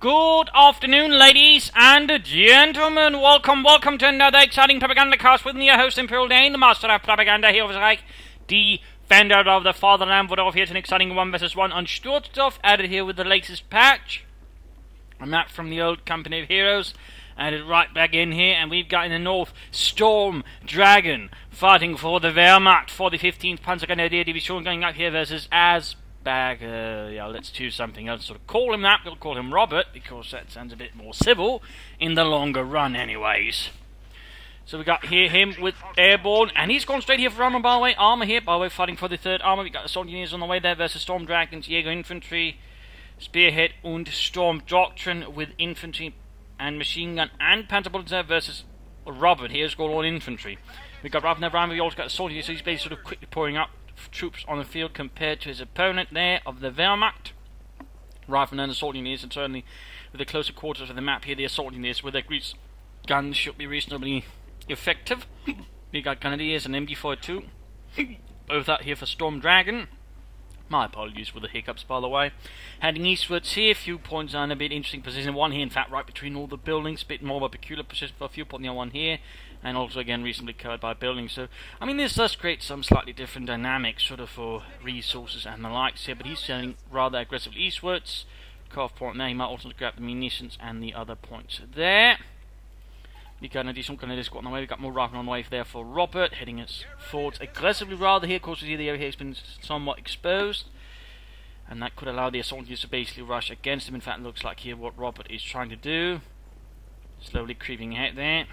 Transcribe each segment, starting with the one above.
Good afternoon, ladies and gentlemen. Welcome to another exciting Propagandacast with me, your host, Imperial Dane, the master of propaganda here of Reich, defender of the fatherland. We're off here to an exciting 1 vs 1 on Stormdragon, added here with the latest patch. A map from the old Company of Heroes, added right back in here, and we've got in the north Stormdragon fighting for the Wehrmacht for the 15th Panzergrenadier Division, going up here versus Assbag. Yeah, let's choose something else. Sort of call him that. We'll call him Robert because that sounds a bit more civil in the longer run, anyways. So we got here him with airborne, and he's gone straight here for armor. By the way, armor here. By the way, fighting for the 3rd armor. We got the Soldiers on the way there versus Stormdragon's Jäger infantry, Spearhead and Stormdragon with infantry and machine gun and Panzerbullets versus Robert. Here's got all infantry. We got Robert around. We also got the Soldiers, so he's basically sort of quickly pouring up troops on the field compared to his opponent there of the Wehrmacht. Rather than the assault units, and certainly with the closer quarters of the map here, the assault units with their grease guns should be reasonably effective. We got Grenadiers and MG42, both out here for Stormdragon. My apologies for the hiccups, by the way. Heading eastwards here, a few points on a bit interesting position. One here, in fact, right between all the buildings, a bit more of a peculiar position for a few points. The other one here, and also again reasonably covered by buildings. So, I mean, this does create some slightly different dynamics, sort of for resources and the likes here. But he's sailing rather aggressively eastwards. Cut-off point there. He might also grab the munitions and the other points there. We got an additional Grenadier squad on the way. We got more rifle on the way there for Robert, heading us forwards aggressively rather here. Of course, we see the area here has been somewhat exposed, and that could allow the assault units to basically rush against him. In fact, it looks like here what Robert is trying to do, slowly creeping ahead there.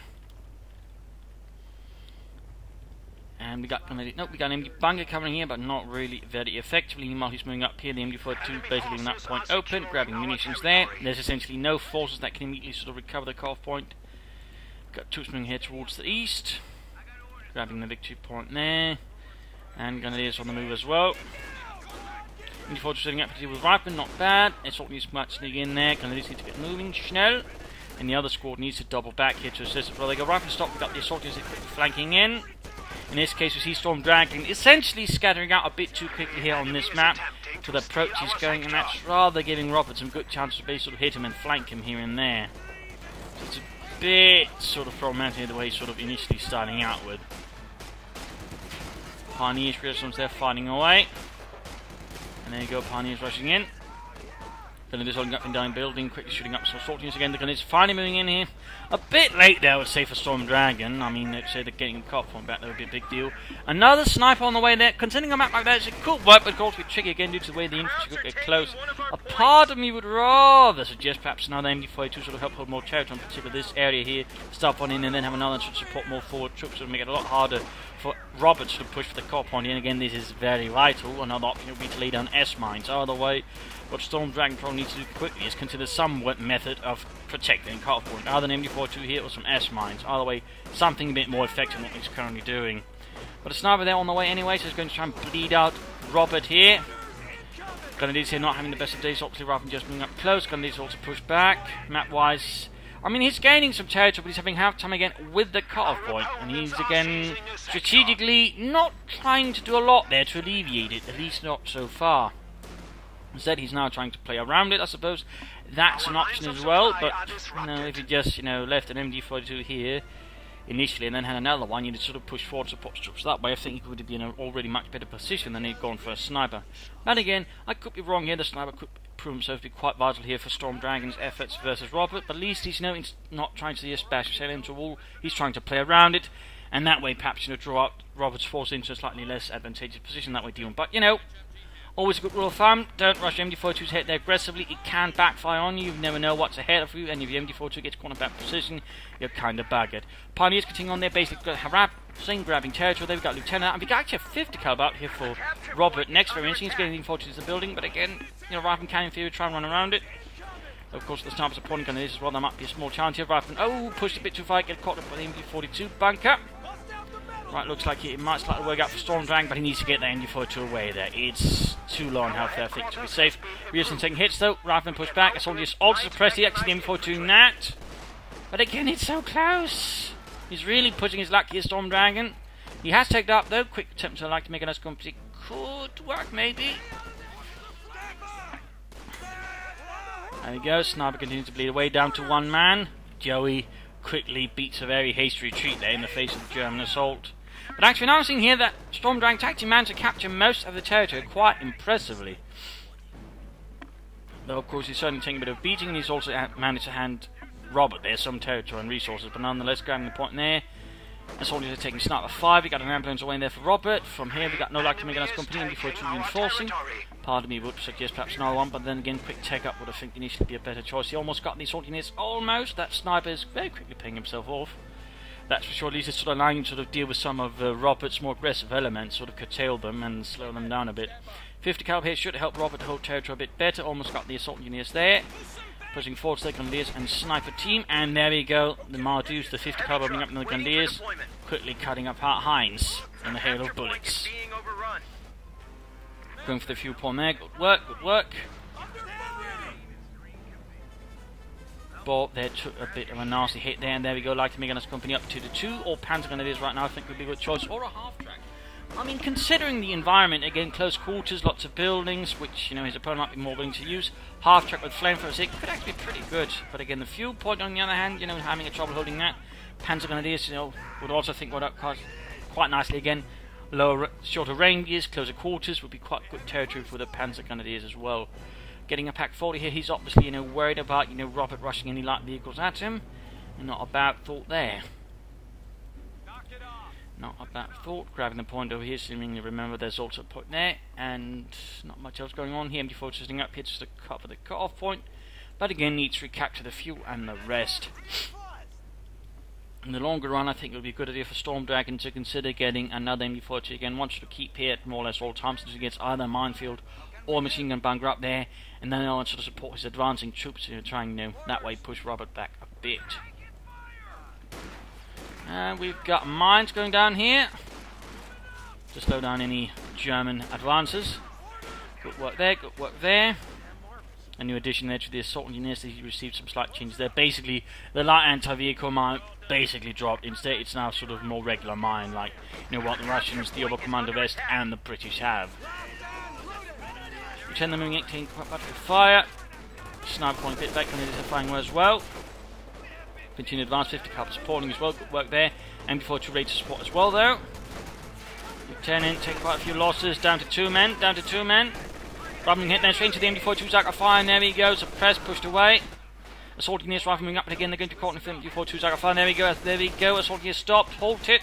And we got an MG bunker covering here, but not really very effectively. Meanwhile, he's moving up here. The MG42 basically in that point open, grabbing munitions there. There's essentially no forces that can immediately sort of recover the cut-off point. Got troops moving here towards the east, grabbing the victory point there, and Grenadiers on the move as well. MG42 setting up to deal with Rifleman, not bad. Assault needs to much sneak in there. Grenadiers need to get moving, schnell. And the other squad needs to double back here to assist. Well, they go Rifleman stop. We've got the assault units flanking in. In this case, we see Stormdragon essentially scattering out a bit too quickly here on this map to the approach he's going, and that's rather giving Robert some good chances to basically hit him and flank him here and there. So it's a bit sort of problematic the way he's sort of initially starting out with. Pioneers, resistance there fighting away. And there you go, Pioneers rushing in. Then just holding up and down building, quickly shooting up some assault units again. The Grenadiers finally moving in here. A bit late there, I would say, for Stormdragon. I mean, let's say they're getting a cut point back, that would be a big deal. Another sniper on the way there. Considering a map like that, it could work, but of course, it's tricky again due to the way the infantry could get close. A part of me would rather suggest perhaps another MG42 sort of help hold more territory, in particular this area here. Stop one in and then have another to support more forward troops. It would make it a lot harder for Robert to push for the cut point. And again, this is very vital. Another option would be to lay down S-mines. Either way, what Stormdragon probably needs to do quickly is consider some method of protecting cut point. Either an MG42 here or some S-mines. Either way, something a bit more effective than what he's currently doing. But a sniper there on the way anyway, so he's going to try and bleed out Robert here. Grenadiers here not having the best of days, obviously, rather than just moving up close. Grenadiers also push back. Map-wise, I mean, he's gaining some territory, but he's having half time again with the cut-off point. And he's, again, strategically not trying to do a lot there to alleviate it, at least not so far. Instead, he's now trying to play around it, I suppose. That's an option as well, but, you know, if he just, you know, left an MG42 here initially and then had another one, you'd sort of push forward support troops that way. I think he would have been in an already much better position than he'd gone for a sniper. But again, I could be wrong here. The sniper could prove himself to be quite vital here for Stormdragon's efforts versus Robert, but at least he's, you know, he's not trying to just bash his head into a wall. He's trying to play around it, and that way perhaps, you know, draw out Robert's force into a slightly less advantageous position that way dealing. But, you know, always a good rule of thumb, don't rush MG42's head there aggressively. It can backfire on you. You never know what's ahead of you, and if your MG42 gets caught in a bad position, you're kind of buggered. Pioneers continue on there, basically harassing, grabbing territory. They've got Lieutenant, and we got actually a 50 caliber out here for Robert. Next very interesting, he's getting MG42 to the building, but again, you know, Rifleman can in theory try and run around it. Of course, the sniper's opponent on this as well. There might be a small chance here. Rifleman, pushed a bit too far, get caught up by the MG42 bunker. Right, looks like it might slightly work out for Stormdragon, but he needs to get that MG42 away there. It's too low on health there, I think, to be safe. Rearson taking hits though. Rifleman push back. Assault just also suppressed the exit MG42 Nat. But again, it's so close. He's really pushing his luck here, Stormdragon. He has taken up though. Quick attempt to like to make a nice complete. Could work maybe. There we go, Sniper continues to bleed away down to one man. Joey quickly beats a very hasty retreat there in the face of the German assault. But actually now I'm seeing here that Stormdragon actually managed to capture most of the territory quite impressively. Though of course he's certainly taking a bit of beating, and he's also managed to hand Robert there some territory and resources, but nonetheless grabbing the point there. And soldiers are taking Sniper 5, we got an ambulance away in there for Robert. From here we got no luck to make us company before two reinforcing. Part of me would suggest perhaps another one, but then again quick take up would I think initially be a better choice. He almost got the assault units, almost. That Sniper is very quickly paying himself off. That's for sure. At least it's sort of allowing him to sort of deal with some of Robert's more aggressive elements, sort of curtail them and slow them down a bit. 50 caliber here should help Robert hold territory a bit better. Almost got the assault units there. Pushing forward to the Grenadiers and Sniper team, and there we go. The Mardus, the 50 caliber bringing up the Grenadiers, quickly cutting apart Heinz in the hail of bullets. Going for the fuel point there. Good work, good work. Bob there took a bit of a nasty hit there, and there we go. Like to make us company up to the 2 or Panzer Grenadiers right now. I think would be a good choice, or a half track. I mean, considering the environment, again, close quarters, lots of buildings, which, you know, his opponent might be more willing to use. Half track with flamethrowers, it could actually be pretty good. But again, the fuel point, on the other hand, you know, having a trouble holding that. Panzer Grenadiers, you know, would also think would up quite nicely again. Lower, shorter ranges, closer quarters would be quite good territory for the Panzer Grenadiers as well. Getting a pack 40 here, he's obviously, you know, worried about, you know, Robert rushing any light vehicles at him. And not a bad thought there. Not a bad thought. Grabbing the point over here, seemingly remember there's also a point there, and not much else going on here. MD4 sitting up here just to cover the cut-off point, but again needs to recapture the fuel and the rest. In the longer run, I think it would be a good idea for Stormdragon to consider getting another MD4 again. Wants to keep here at more or less all times until he gets either a minefield or a machine gun bunker up there, and then he'll sort of support his advancing troops, you know, trying, you know, that way push Robert back a bit. And we've got mines going down here to slow down any German advances. Good work there, good work there. A new addition there to the assault engineers, he received some slight changes there. Basically, the light anti-vehicle mine basically dropped. Instead, it's now sort of more regular mine, like, you know, what the Russians, the Oberkommando West, and the British have. Return the moving 18 battery fire. Sniper point a bit back, and it is firing well as well. Continue advance, 50 caliber supporting as well, good work there. MD4 2 ready to support as well though. Lieutenant take quite a few losses, down to 2 men, down to 2 men. Robbing hit then straight into the MD4 2 Zaga fire, and there he goes, suppressed, pushed away. Assault units rifle moving up, and again they're going to caught in the MD4 2 Zaga fire, there we go, assault units stopped, halt it.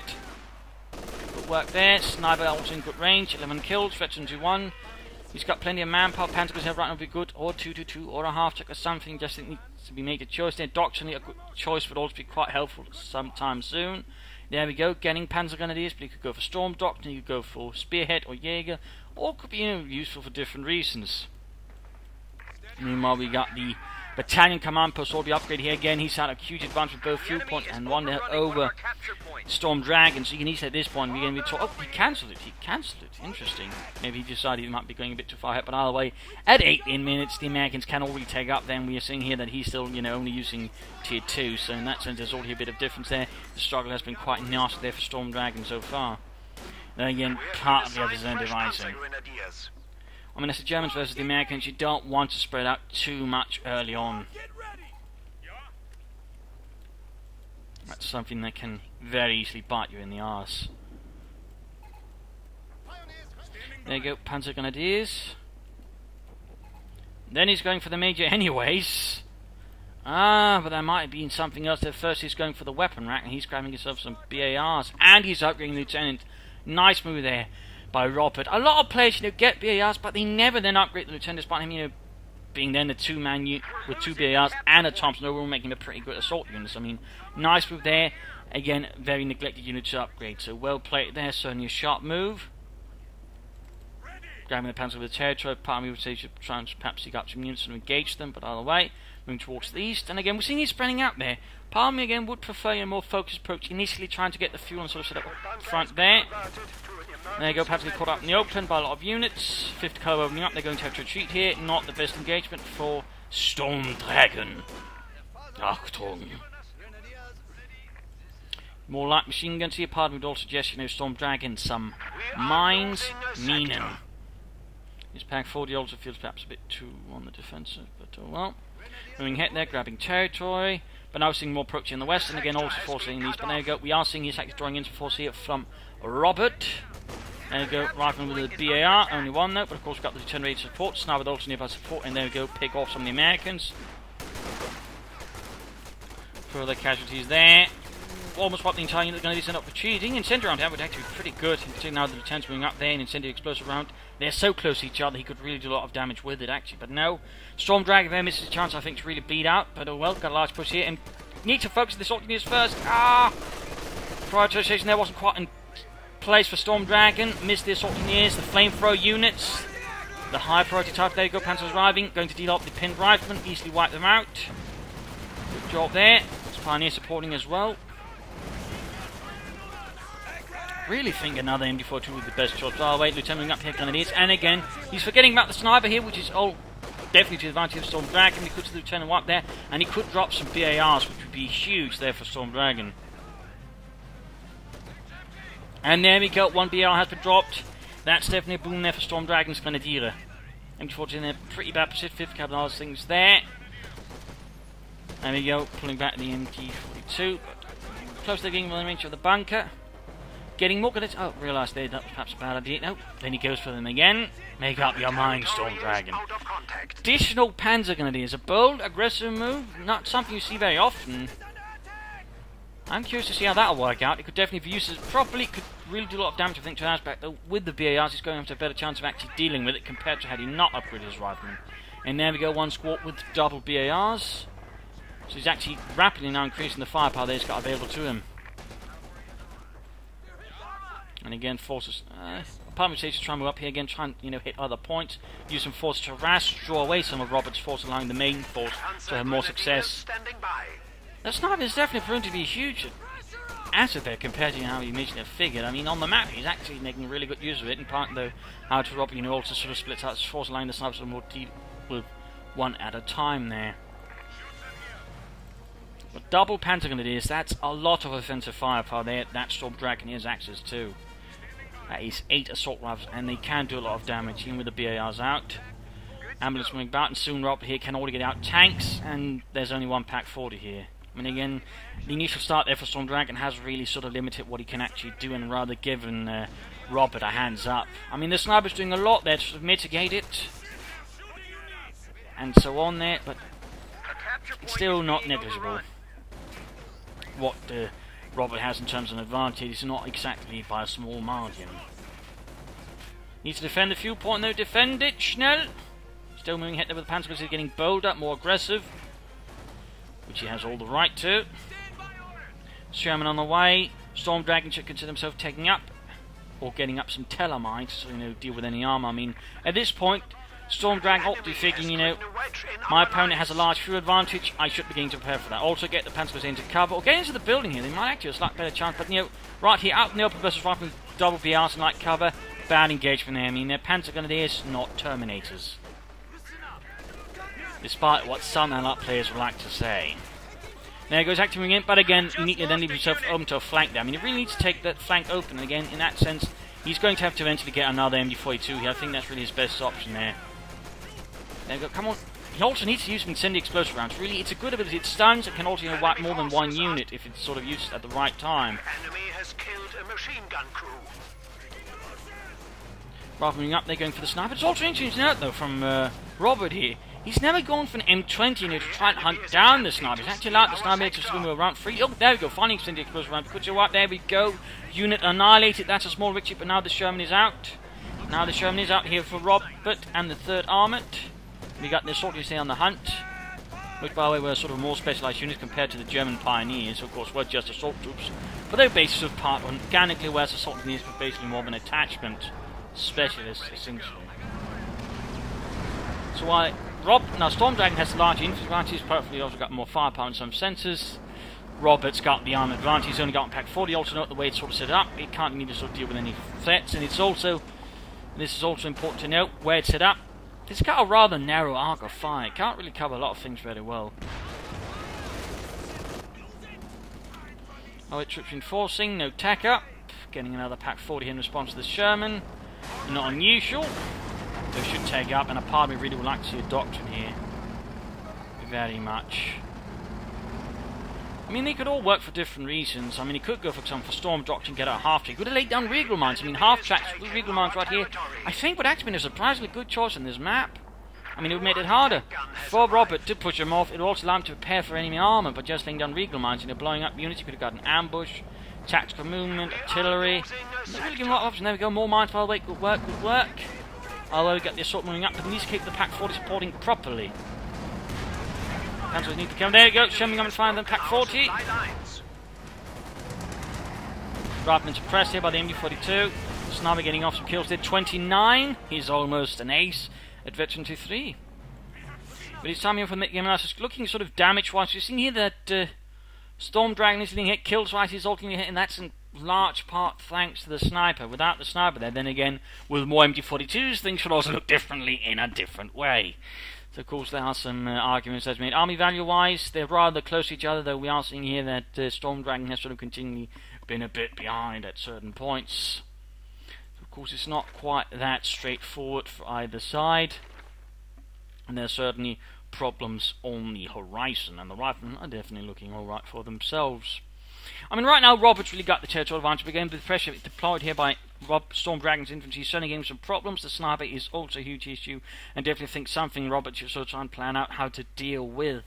Good work there, Sniper also in good range, 11 kills, veteran to 1. He's got plenty of manpower, Panzer goes right now would be good, or 2-2-2, or a half check or something, just think to be made a choice there. Doctrinally a good choice would also be quite helpful sometime soon. There we go, getting Panzer Grenadiers, but you could go for Storm Doctrine, you could go for Spearhead or Jaeger, or could be, you know, useful for different reasons. Meanwhile, we got the Battalion Command Post already upgrade here again. He's had a huge advance with both fuel points and one there over Stormdragon. So you can easily at this point, we're going to be oh, he cancelled it. He cancelled it. Interesting. Maybe he decided he might be going a bit too far ahead. But either way, at 18 minutes, the Americans can already take up. Then we are seeing here that he's still, you know, only using tier 2. So in that sense, there's already a bit of difference there. The struggle has been quite nasty there for Stormdragon so far. Then again, part of the other zone devising. I mean, as the Germans versus the Americans, you don't want to spread out too much early on. That's something that can very easily bite you in the arse. There you go, Panzer Grenadiers. Then he's going for the Major anyways. Ah, but there might have been something else there. First he's going for the weapon rack, and he's grabbing himself some BARs. And he's upgrading Lieutenant. Nice move there by Robert. A lot of players, you know, get BARs, but they never then upgrade the Lieutenant, despite him, you know, being then the 2-man unit with 2 BARs and a Thompson overall, making a pretty good assault unit. I mean, nice move there. Again, very neglected unit to upgrade. So well played there. Certainly a sharp move. Grabbing the Panzer with the territory. Part of me would say you should try and perhaps seek up some units and engage them, but either way, moving towards the east. And again, we're seeing he's spreading out there. Part of me again would prefer a more focused approach, initially trying to get the fuel and sort of set up front there. There you go, perhaps get caught up in the open by a lot of units. 50 caliber opening up, they're going to have to retreat here. Not the best engagement for Stormdragon. Achtung. More light machine guns here. Part of me would also suggest, you know, Stormdragon some mines, Minen. His pack 40 also feels perhaps a bit too on the defensive, but oh well. moving ahead there, grabbing territory. But now seeing more approaching in the west, and again also forcing these. But there you go, we are seeing his actually drawing into force here from Robert. There you go, rifling with the BAR, only one though, but of course we've got the return rate support, so now with also nearby support, and there we go, pick off some of the Americans. Further casualties there. Almost what the entire unit going to end up retreating. Incendiary round would actually be pretty good, in particular now the lieutenant's moving up there, and incendiary explosive round. They're so close to each other, he could really do a lot of damage with it actually, but no. Stormdragon there misses a chance, I think, to really beat out, but oh well, got a large push here, and need to focus on the assault units first. Prioritization there wasn't quite in place for Stormdragon. Missed the assault units, the flamethrower units, the high priority type. There you go, Panzers arriving, going to deal up the pinned riflemen, easily wipe them out. Good job there. It's Pioneer supporting as well. Really think another MD-42 would be the best choice. Oh wait, Lieutenant up here, Grenadiers, and again, he's forgetting about the sniper here, which is definitely to the advantage of Stormdragon. He could see the Lieutenant up there, and he could drop some BARs, which would be huge there for Stormdragon. And there we go, one BAR has been dropped. That's definitely a boon there for Stormdragon's Grenadier. MD-42 in there, pretty bad position, 5th cabinet things there. There we go, pulling back the MD-42, close to the getting within range of the bunker. Getting more good. Oh, realised there that was perhaps a bad idea. No, then he goes for them again. Make up your mind, Stormdragon. Additional Panzer Grenadiers, a bold, aggressive move, not something you see very often. I'm curious to see how that'll work out. It could definitely be used properly. It could really do a lot of damage, I think, to Assbag. Though with the BARs, he's going to have a better chance of actually dealing with it compared to had he not upgraded his rifleman. And there we go, one squad with double BARs. So he's actually rapidly now increasing the firepower that he's got available to him. And again, forces. Apartment stations try and move up here again, try and hit other points. Use some force to harass, draw away some of Robert's force, allowing the main force to have more success. The sniper is definitely proven to be a huge asset there compared to how you initially figured. I mean, on the map, he's actually making really good use of it. In part, though, how to Robert, also sort of splits out his force, allowing the snipers to more deal with one at a time there. But double Panzer Grenadiers, that's a lot of offensive firepower there. That Stormdragon has access to. That is 8 assault rifles, and they can do a lot of damage, even with the BARs out. Ambulance moving about, and soon Robert here can already get out tanks, and there's only one Pack 40 here. I mean, again, the initial start there for Stormdragon has really sort of limited what he can actually do, and rather given Robert a hands up. I mean, the sniper's doing a lot there to sort of mitigate it, and so on there, but it's still not negligible. What Robert has in terms of an advantage is not exactly by a small margin. Needs to defend the fuel point though, defend it, Schnell! Still moving ahead there with the Panzer because he's getting bolder, more aggressive, which he has all the right to. Sherman on the way. Stormdragon should consider himself taking up, or getting up some Telemines, so deal with any armor. I mean, at this point, Stormdragon ought to be thinking, my opponent has a large fuel advantage, I should begin to prepare for that. Also get the Panzers into cover, or get into the building here, they might actually have a slightly better chance, but right here, out in the open versus rifle with double BRs and light cover, bad engagement there. I mean, they're Panzer Grenadiers, not Terminators. Despite what some Allied players would like to say. There goes activating in, but again, you need to then leave yourself open to a flank there. I mean, you really need to take that flank open, and again, in that sense, he's going to have to eventually get another MD-42 here. I think that's really his best option there. There we go, come on. He also needs to use some incendiary explosive rounds. Really, it's a good ability. It stuns, it can also wipe more than one unit if it's sort of used at the right time. Enemy has killed a machine gun crew. Rather moving up, they're going for the sniper. It's also interesting to note, though, from Robert here. He's never gone for an M20 to try and hunt down the sniper. He's actually allowed the sniper to swim around free. Oh, there we go, finding incendiary explosive round. Put you up, there we go. Unit annihilated. That's a small victory, but now the Sherman is out. Now the Sherman is out here for Robert and the 3rd Armoured. We got the assault units here on the hunt, which by the way were sort of more specialised units compared to the German Pioneers, of course were just assault troops, but they were basically sort of part organically, whereas assault units were basically more of an attachment specialist, essentially. So while now Stormdragon has the large infantry advantage, he's perfectly also got more firepower and some sensors. Robert's got the armoured advantage, he's only got on Pack 40, also note the way it's sort of set up, it can't need to sort of deal with any threats, and it's also, this is also important to note, where it's set up, it's got a rather narrow arc of fire. It can't really cover a lot of things very well. Oh, it's troops reinforcing, no tack up. Getting another Pack 40 in response to the Sherman. Not unusual. They should take up, and a part of me really would like to see a doctrine here. very much. I mean, they could all work for different reasons. I mean, he could go, for example, for Stormdragon and get out half track. He could have laid down Regal Mines. I mean, half tracks with Regal Mines right here, I think would actually been a surprisingly good choice in this map. I mean, it would have made it harder. For Robert to push him off, it would also allow him to prepare for enemy armor, but just laying down Regal Mines, blowing up units, you could have got an ambush, tactical movement, artillery. Not really giving a lot of options. There we go, more mines, by the way, good work, good work. Although we got the assault moving up, but at least keep the Pack 40 supporting properly. Panzers need to come. There you go, Sherman coming to find them, Pack 40. Rather suppressed here by the MD-42. Sniper getting off some kills, did 29. He's almost an ace at Veteran 2-3. But it's time here for the game analysis. Looking sort of damage-wise, you've seen here that Stormdragon is getting hit, kills-wise he's ultimately hit, and that's in large part thanks to the sniper. Without the sniper there, then again, with more MD-42s, things should also look differently in a different way. So, of course, there are some arguments that's made. Army value-wise, they're rather close to each other, though we are seeing here that Stormdragon has sort of continually been a bit behind at certain points. So, of course, it's not quite that straightforward for either side. And there's certainly problems on the horizon, and the riflemen are definitely looking alright for themselves. I mean, right now, Robert's really got the territorial advantage, but again, with the pressure deployed here by Stormdragon's infantry, certainly giving some problems. The sniper is also a huge issue, and definitely think something Robert should sort of try and plan out how to deal with.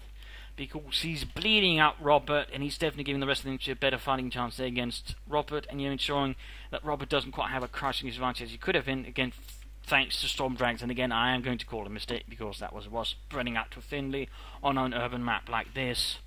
Because he's bleeding out Robert, and he's definitely giving the rest of the infantry a better fighting chance there against Robert, and ensuring that Robert doesn't quite have a crushing advantage as he could have been, again, thanks to Stormdragons. And again, I am going to call it a mistake, because that was spreading out too thinly on an urban map like this.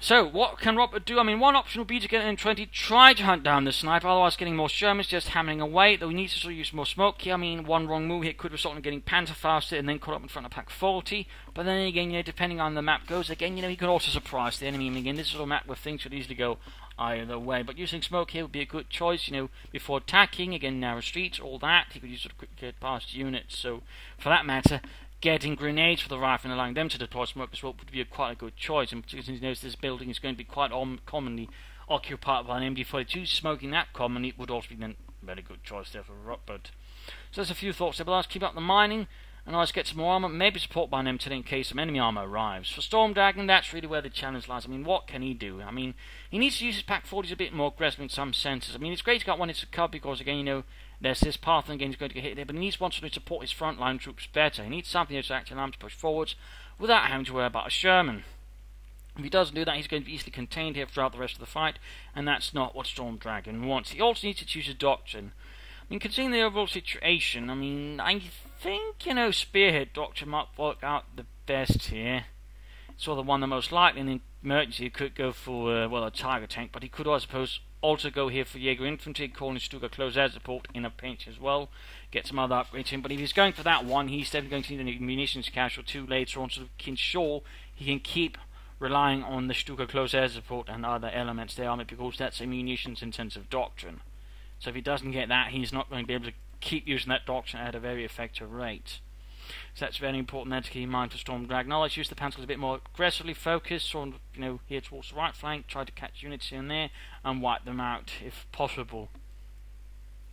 So, what can Robert do? I mean, one option would be to get an M20, try to hunt down the sniper, otherwise getting more Shermans, just hammering away, though he needs to sort of use more smoke here. I mean, one wrong move here could result in getting Panther faster and then caught up in front of Pack 40, but then again, depending on the map goes, again, he could also surprise the enemy. I mean, again, this is a map where things could easily go either way, but using smoke here would be a good choice, before attacking, again, narrow streets, all that, he could use sort of quick get past units, so, for that matter, getting grenades for the rifle and allowing them to deploy smoke as well would be quite a good choice. And particularly since he knows this building is going to be quite commonly occupied by an MD-42, smoking that commonly would also be a very good choice there for Robert. So there's a few thoughts there, but let's keep up the mining and let's get some more armor, maybe support by an M10 in case some enemy armor arrives. For Stormdragon, that's really where the challenge lies. I mean, what can he do? I mean, he needs to use his Pack 40s a bit more aggressively in some senses. I mean, it's great he's got one into cover because, again, there's this path and again he's going to get hit there, but he needs one to support his frontline troops better. He needs something that's actually allow him to push forwards without having to worry about a Sherman. If he doesn't do that, he's going to be easily contained here throughout the rest of the fight, and that's not what Stormdragon wants. He also needs to choose a doctrine. I mean, considering the overall situation, I mean, I think, Spearhead Doctrine might work out the best here. It's sort of the one the most likely. In an emergency, he could go for, a Tiger tank, but he could, I suppose, also go here for Jaeger Infantry, calling Stuka close air support in a pinch as well. Get some other upgrades in, but if he's going for that one, he's definitely going to need a munitions cache or two later on, so he can ensure he can keep relying on the Stuka close air support and other elements there, because that's a munitions intensive doctrine. So if he doesn't get that, he's not going to be able to keep using that doctrine at a very effective rate. So that's very important there to keep in mind for Stormdragon. Now let's use the Panzers a bit more aggressively focused, on here towards the right flank, try to catch units here and there, and wipe them out if possible.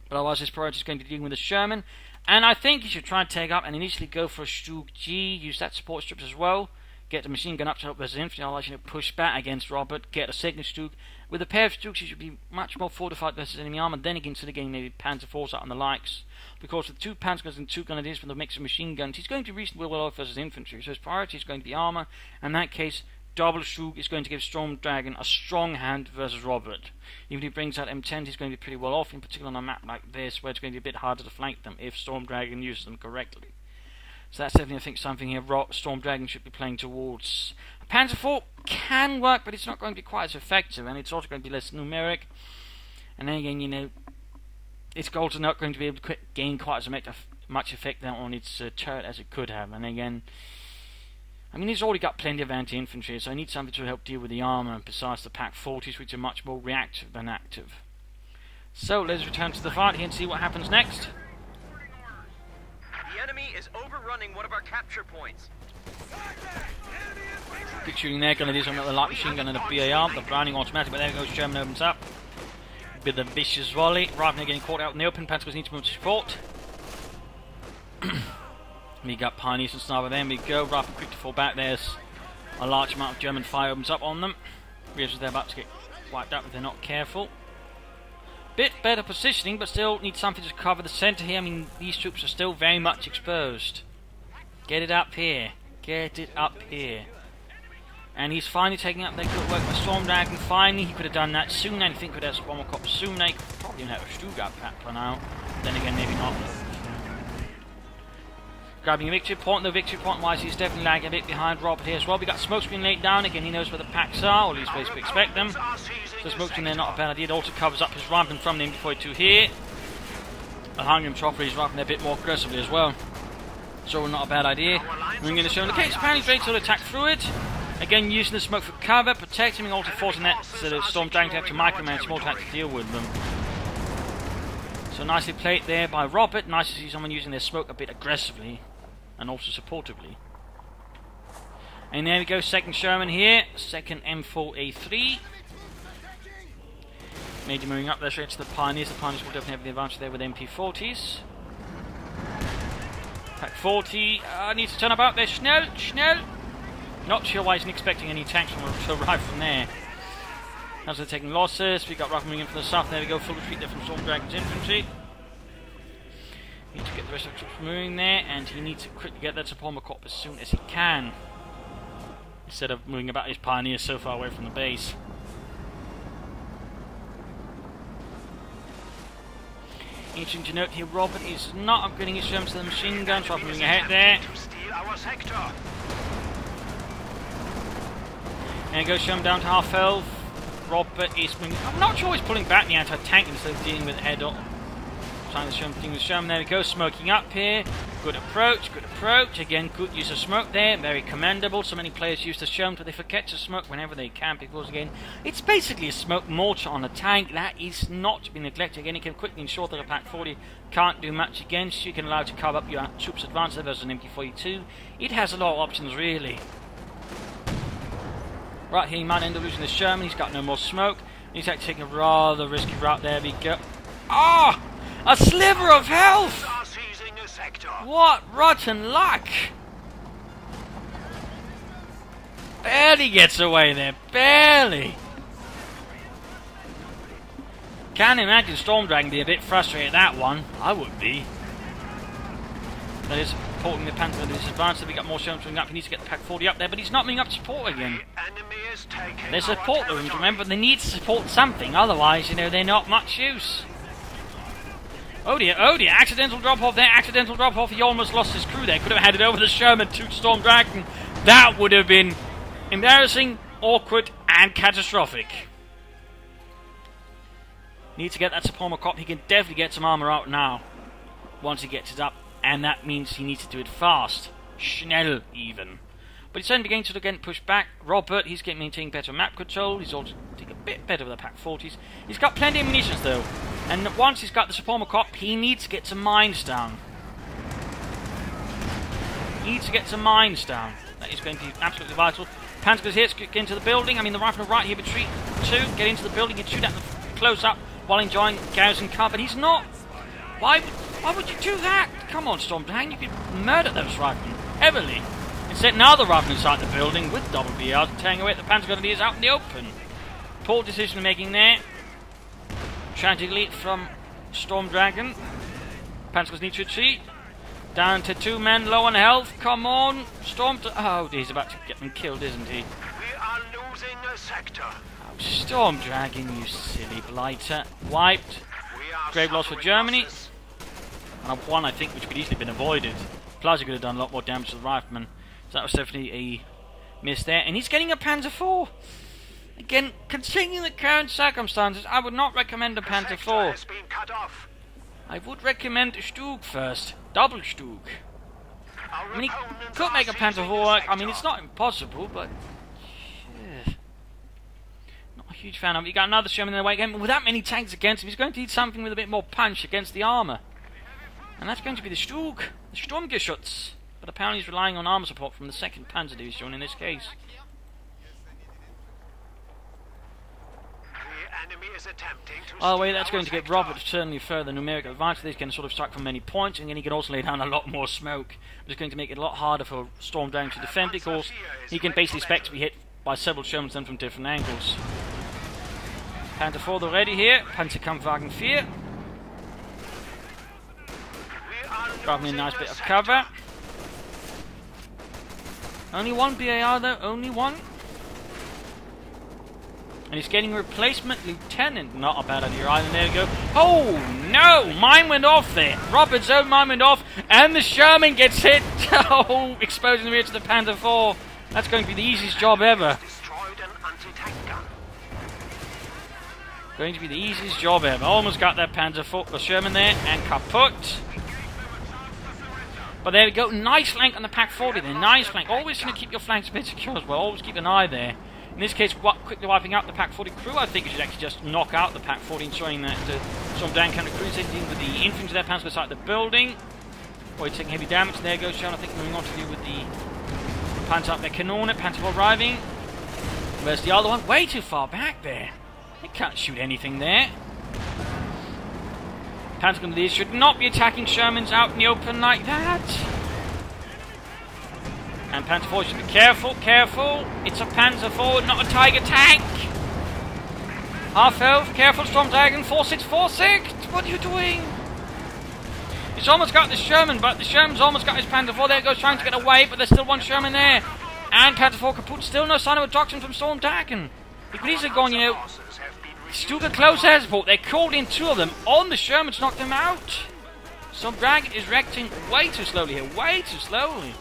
But otherwise his priority is going to be dealing with the Sherman, and I think he should try and take up and initially go for a Stug G, use that support strips as well, get the machine gun up to help versus infantry, otherwise push back against Robert, get a second Stug. With a pair of Stugs, he should be much more fortified versus enemy armor. Then again, instead of getting maybe Panzer IV out and the likes, because with 2 Panzer guns and 2 grenadiers with a mix of machine guns, he's going to reasonably well off versus infantry. So his priority is going to be armor. In that case, double Stug is going to give Stormdragon a strong hand versus Robert. Even if he brings out M10, he's going to be pretty well off, in particular on a map like this, where it's going to be a bit harder to flank them if Stormdragon uses them correctly. So that's definitely, I think, something here Stormdragon should be playing towards. Panzer IV can work, but it's not going to be quite as effective, and it's also going to be less numeric. And then again, its goals are not going to be able to gain quite as much effect on its turret as it could have. And again, I mean, he's already got plenty of anti-infantry, so I need something to help deal with the armor, besides the Pack 40s, which are much more reactive than active. So let's return to the fight here and see what happens next. The enemy is overrunning one of our capture points. Good shooting there, gonna do something with the light machine gun and a BAR, the Browning automatic, but there goes Sherman, opens up. With a vicious volley, Rifleman getting caught out in the open, Panzers need to move to support. We got Pioneers and Sniper. There we go. Rapid quick to fall back. There's a large amount of German fire opens up on them. Realize they're about to get wiped out if they're not careful. Bit better positioning, but still need something to cover the centre here. I mean, these troops are still very much exposed. Get it up here. Get it up here. And he's finally taking up their good work by Stormdragon. Finally, he could have done that sooner. I think could have one more cop sooner. He could probably have a Stuttgart pack for now. Then again, maybe not. Grabbing a victory point, though victory point wise, he's definitely lagging a bit behind Rob here as well. We got smokescreen laid down again. He knows where the packs are, or at least where we expect them. So smokescreen there, not a bad idea. It also covers up his ramping from the MT-42 here. The Hungarian chopper is ramping there a bit more aggressively as well. So not a bad idea. We're going to show him the case. Apparently, he's ready to attack through it. Again, using the smoke for cover, protecting him, also forcing that so the Stormdragon to have to micromanage more to have to deal with them. So nicely played there by Robert. Nice to see someone using their smoke a bit aggressively and also supportively. And there we go, second Sherman here, second M4A3. Major moving up there straight to the Pioneers. The Pioneers will definitely have the advantage there with MP40s. Pack 40 needs to turn about there. Schnell, Schnell. Not sure why he's expecting any tanks to arrive from there. As they're taking losses, we got Rock moving in from the south. There we go, full retreat there from Stormdragon's infantry. Need to get the rest of the troops moving there, and he needs to quickly get that to Pommerkop as soon as he can, instead of moving about his Pioneers so far away from the base. Interesting to note here, Robert is not upgrading his Shermans to the machine guns, so I'm moving ahead there. And it goes Sherman down to half health. Robert is moving. I'm not sure he's pulling back the anti-tank instead of dealing with head on. Trying to show him with Sherman. There we go, smoking up here. Good approach, good approach. Again, good use of smoke there. Very commendable. So many players use the Sherman, but they forget to smoke whenever they can, because again, it's basically a smoke mortar on a tank. That is not to be neglected. Again, it can quickly ensure that a Pack 40 can't do much against you. You can allow it to cover up your troops' advance versus an MP42. It has a lot of options, really. Right here, he might end up losing the Sherman. He's got no more smoke. He's actually taking a rather risky route. There we go. Ah! Oh, a sliver of health! What rotten luck! Barely gets away there. Barely! Can't imagine Stormdragon be a bit frustrated at that one. I would be. That is supporting the Panther with his advance. We got more Shermans moving up. He needs to get the Pack 40 up there, but he's not moving up to support again. They support them, remember, they need to support something, otherwise, you know, they're not much use. Oh dear, accidental drop off there, accidental drop off. He almost lost his crew there. Could have handed over the Sherman to Stormdragon. That would have been embarrassing, awkward, and catastrophic. Need to get that to Pommerkop. He can definitely get some armor out now, once he gets it up. And that means he needs to do it fast. Schnell, even. But he's then beginning to again push back. Robert, he's getting maintaining better map control. He's also taking a bit better with the Pack 40s. He's got plenty of munitions, though. And once he's got the Pommerkop, he needs to get some mines down. He needs to get some mines down. That is going to be absolutely vital. Panzer goes here, get into the building. I mean, the rifle right here, retreat 2, get into the building and shoot at them close up while enjoying garrison cover. He's not. Why would you do that? Come on, Stormdragon, you could murder those riflemen heavily. Instead, now the riflemen inside the building with double BRs and tearing away at the Panzer Grenadiers out in the open. Poor decision making there. Tragically from Stormdragon. Panzer need to retreat. Down to 2 men, low on health. Come on, oh, he's about to get them killed, isn't he? We are losing a sector. Oh, Stormdragon, you silly blighter. Wiped. Grave loss for Germany. And one, I think, which could easily have been avoided. Plaza could have done a lot more damage to the rifleman. So that was definitely a miss there. And he's getting a Panzer IV. Again, considering the current circumstances, I would not recommend a Panzer IV. I would recommend a Stug first. Double Stug. I mean, he could make a Panzer IV work. I mean, it's not impossible, but... yeah. Not a huge fan of it. You got another Sherman in the way again, but with that many tanks against him, he's going to need something with a bit more punch against the armour. And that's going to be the Stug, the Sturmgeschütz. But apparently he's relying on armour support from the 2nd Panzer Division in this case. enemy is attempting to By the way, steal that's our going to give sector. Robert certainly further numerical advantage. He can sort of strike from many points, and then he can also lay down a lot more smoke, which is going to make it a lot harder for Stormdragon to defend, because he can basically expect to be hit by several Shermans then from different angles. Panther 4 already here, Panzerkampfwagen 4. We are Grabbing a losing nice the bit of sector. cover. Only one BAR though, only one. And he's getting a replacement lieutenant. Not a bad idea either. There we go. Oh no! Mine went off there. Robert's own mine went off, and the Sherman gets hit. Oh, exposing the rear to the Panther 4. That's going to be the easiest job ever. Destroyed an anti-tank gun. Going to be the easiest job ever. Almost got that Panther 4 Sherman there, and kaput. But there we go. Nice flank on the Pack 40 there. Nice flank. Always going to keep your flanks a bit secure as well. Always keep an eye there. In this case, quickly wiping out the Pack 40 crew. I think you should actually just knock out the Pack 40, ensuring that Stormdragon can recruit anything with the infantry there, Panzer beside the building. Oh, he's taking heavy damage. There goes Sean. I think moving on to do with the Panzer up there. Kanone, Panzer arriving. Where's the other one? Way too far back there. They can't shoot anything there. Panzer these should not be attacking Shermans out in the open like that. And Panzer 4 should be careful, careful. It's a Panzer 4, not a Tiger tank. Half health, careful, Stormdragon, 4646. What are you doing? He's almost got the Sherman, but the Sherman's almost got his Panzer 4. There it goes, trying to get away, but there's still one Sherman there. And Panzer 4 kaput, still no sign of a doctrine from Stormdragon. He could easily go on, you know, still got close air support. They called in two of them on the Sherman to knock them out. Stormdragon is reacting way too slowly here, way too slowly.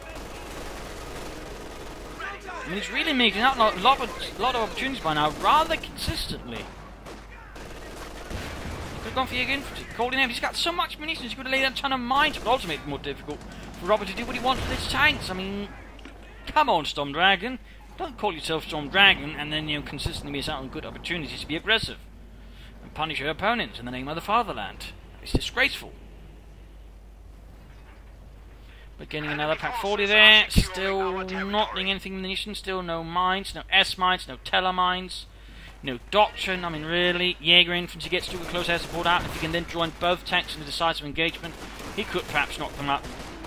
I mean, he's really making out a lot of opportunities by now, rather consistently. He could have gone for your infantry, called in him. He's got so much munitions, he could have laid a ton of mines, but also make it more difficult for Robert to do what he wants with his tanks. I mean, come on, Stormdragon. Don't call yourself Stormdragon and then, you know, consistently miss out on good opportunities to be aggressive and punish your opponents in the name of the fatherland. It's disgraceful. But getting another Pack 40 there, still not doing anything with munitions, still no mines, no S-mines, no Telemines, no Doctrine. I mean, really, Jaeger infantry gets super close air support out. If he can then join both tanks in a decisive engagement, he could perhaps knock them out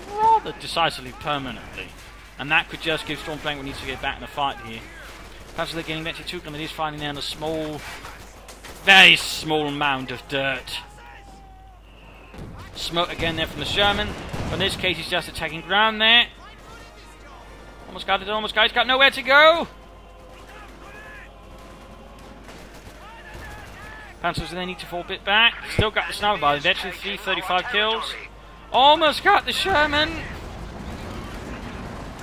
rather decisively permanently. And that could just give Stormdragon what needs to get back in the fight here. Perhaps they're getting back to Tukan, it is finding down a small, very small mound of dirt. Smoke again there from the Sherman. But in this case, he's just attacking ground there. Almost got it, almost got it. He's got nowhere to go. Panzers then need to fall a bit back. Still got the sniper by eventually 335 kills. Almost got the Sherman.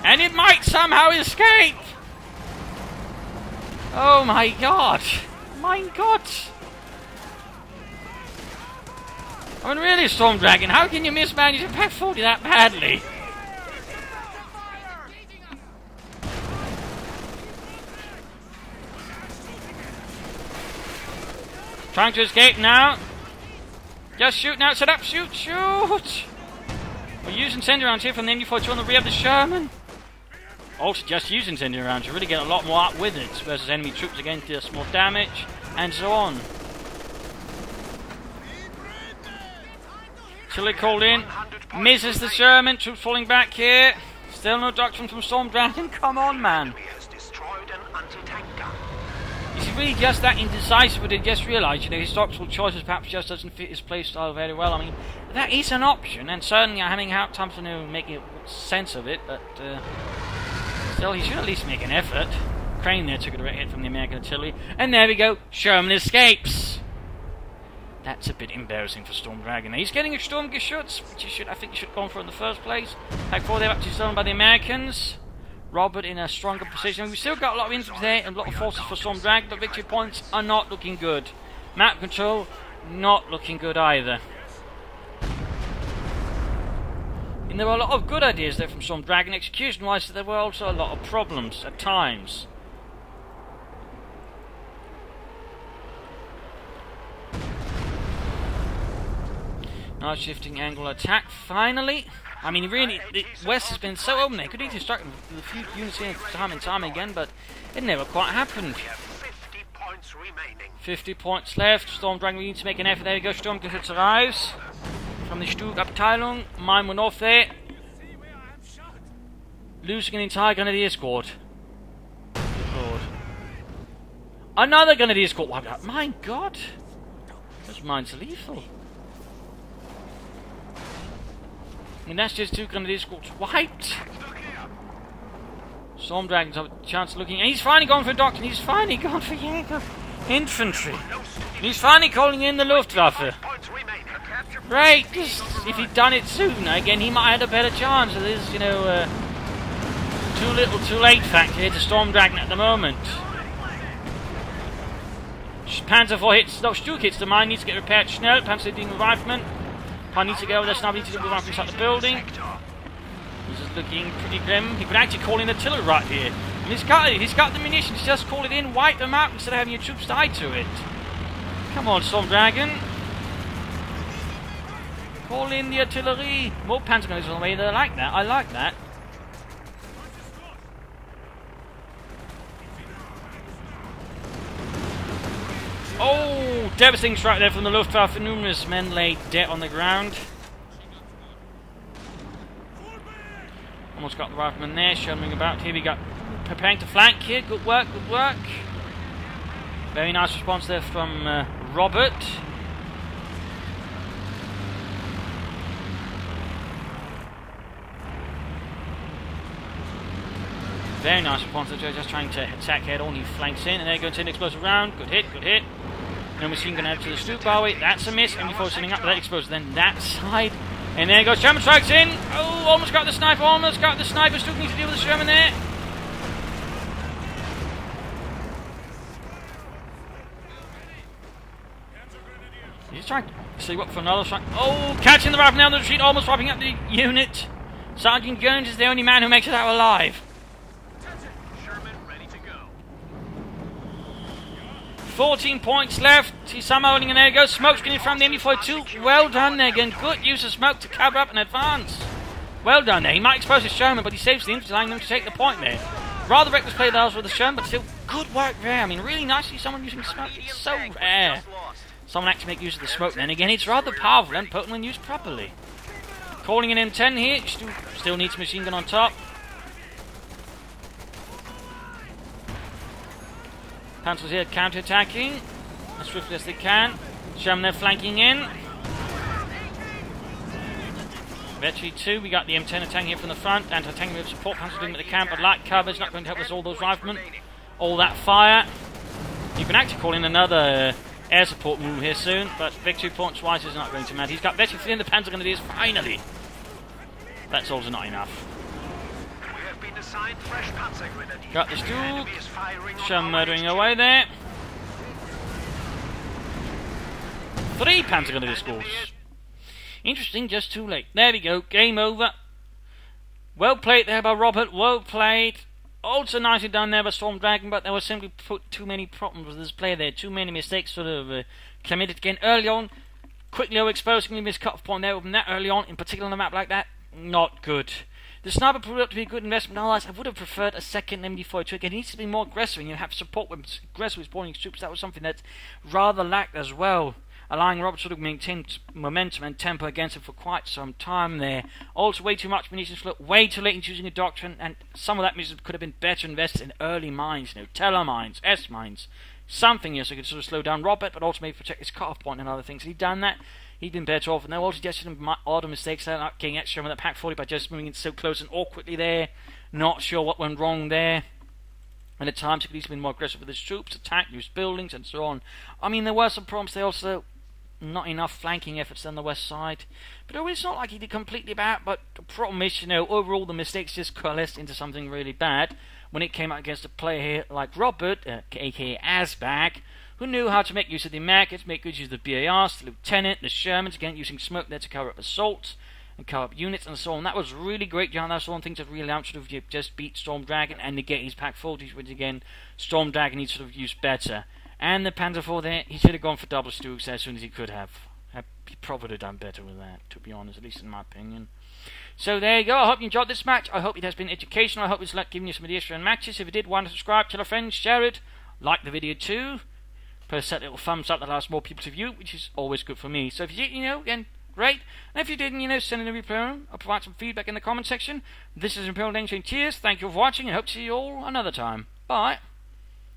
And it might somehow escape. Oh my god. My god. I mean, really, Stormdragon, how can you mismanage a Pack 40 that badly? Trying to escape now. Just shoot now, set up, shoot, shoot! We're using incendiary rounds here from the MD42 on the rear of the Sherman. Also, just use incendiary rounds, you really get a lot more out with it versus enemy troops again, just more damage, and so on. Chile called in, misses the Sherman, troops falling back here. Still no doctrine from Stormdragon, come on, man. Is he really just that indecisive, but he just realised, you know, his tactical choices perhaps just doesn't fit his playstyle very well? I mean, that is an option, and certainly I'm having a hard time to making sense of it, but still, he should at least make an effort. Crane there took a direct hit from the American artillery, and there we go, Sherman escapes. That's a bit embarrassing for Stormdragon. He's getting a Sturmgeschütz, which I think he should have gone for in the first place. Pack 4 there, actually stolen by the Americans. Robert in a stronger position. We've still got a lot of infantry there and a lot of forces for Stormdragon, but victory points are not looking good. Map control, not looking good either. And there were a lot of good ideas there from Stormdragon. Execution-wise, so there were also a lot of problems at times. Nice shifting angle attack, finally. I mean, really, the West has been so open there. Could easily strike with a few units here time and time again, but it never quite happened. points remaining. 50 points left. Stormdragon needs to make an effort. There we go. Sturmgeschütz arrives from the Stug-Abteilung. Mine went off there. Losing an entire Grenadier squad. Good Lord. Another Grenadier squad wiped out. My God. Those mines are lethal. I mean, that's just 2 Grenadier squads wiped. Stormdragon's have a chance of looking. And he's finally gone for Doctor. He's finally gone for Jäger Infantry. He's finally calling in the Luftwaffe. Right. If he'd done it sooner, again, he might have had a better chance. So there's, you know, too little, too late factor here to Stormdragon at the moment. Panzer IV hits, no, Stug hits the mine, needs to get repaired. Schnell, Panzer doing revivement. Pan needs to go over there, Snab needs to do revivement inside the building. This is looking pretty grim. He could actually call in artillery right here. And he's got the munitions, just call it in, wipe them out instead of having your troops die to it. Come on, Stormdragon. Call in the artillery. More Panzer guns on the way, they like that, I like that. Oh, devastating strike there from the Luftwaffe. Numerous men lay dead on the ground. Almost got the rifleman there, shuttling about. Here we got preparing to flank here. Good work, good work. Very nice response there from Robert. Very nice response there, just trying to attack head on. He flanks in, and there goes an explosive round. Good hit, good hit. No machine gun out to the Stug Bowie. That's a miss. And before sending up that explosion, then that side. And there goes Sherman strikes in. Oh, almost got the sniper, almost got the sniper. Stug needs to deal with the Sherman there. He's trying to see what for another strike. Oh, catching the rifle now, the retreat, almost wiping up the unit. Sergeant Jones is the only man who makes it out alive. 14 points left. He's somehow holding, and there goes smoke screening from the MD-42. Well done there again. Good use of smoke to cover up and advance. Well done there. He might expose his Sherman, but he saves the infantry, allowing them to take the point there. Rather reckless play there with the Sherman, but still good work there. I mean, really nice to see someone using smoke. It's so rare. Someone actually make use of the smoke. Then again, it's rather powerful and potent when used properly. Calling an M10 here. Still needs machine gun on top. Panzers here counter-attacking as swiftly as they can. Sherman there flanking in. Vetri 2, we got the M10 attacking here from the front. Anti-tank with support. Panzers doing what they can, but light cover is not going to help us all those riflemen. All that fire. You can actually call in another air support move here soon, but victory points wise is not going to matter. He's got Vetri 3 and the Panzer Grenadiers finally. That's also not enough. Got the Stug. Some murdering away there. 3 Panzer Grenadier squads. Interesting, just too late. There we go, game over. Well played there by Robert, well played. Also nicely done there by Stormdragon, but there was simply put too many problems with this player there. Too many mistakes sort of committed again early on. Quickly overexposing the missed cut-off point there from that early on, in particular on a map like that. Not good. The sniper proved out to be a good investment. Otherwise, I would have preferred a second MD-42. Again, he needs to be more aggressive, and you have support with aggressive spawning troops. That was something that rather lacked as well, allowing Robert to maintain momentum and tempo against him for quite some time there. Also, way too much munitions flow, way too late in choosing a doctrine, and some of that munitions could have been better invested in early mines, you know, Teller mines, S mines, something here so he could sort of slow down Robert, but also maybe protect his cut-off point and other things. Had he done that, he'd been better off. And there also just some odd mistakes there, like getting extra with that Pack 40 by just moving in so close and awkwardly there. Not sure what went wrong there. And at times he could have been more aggressive with his troops, attack, use buildings, and so on. I mean, there were some problems there also. Not enough flanking efforts on the west side. But it's not like he did completely bad, but the problem is, you know, overall the mistakes just coalesced into something really bad when it came out against a player here like Robert, aka Assbag, who knew how to make use of the Americans, make good use of the BARs, the Lieutenant, the Shermans, again using smoke there to cover up assaults and cover up units and so on. That was really great, John. That's one thing that really allowed sort of just beat Stormdragon and negate his Pack 40s, which again Stormdragon needs to sort of use better. And the Panzer IV there, he should have gone for double Stugs as soon as he could have. He probably would have done better with that, to be honest, at least in my opinion. So there you go. I hope you enjoyed this match. I hope it has been educational. I hope it's like giving you some ideas for matches. If you did, want to subscribe, tell a friend, share it, like the video too. press that little thumbs up that allows more people to view, which is always good for me. So if you did, again, great. And if you didn't, send in a reply or provide some feedback in the comment section. This is Imperial Dane saying cheers, thank you for watching, and hope to see you all another time. Bye.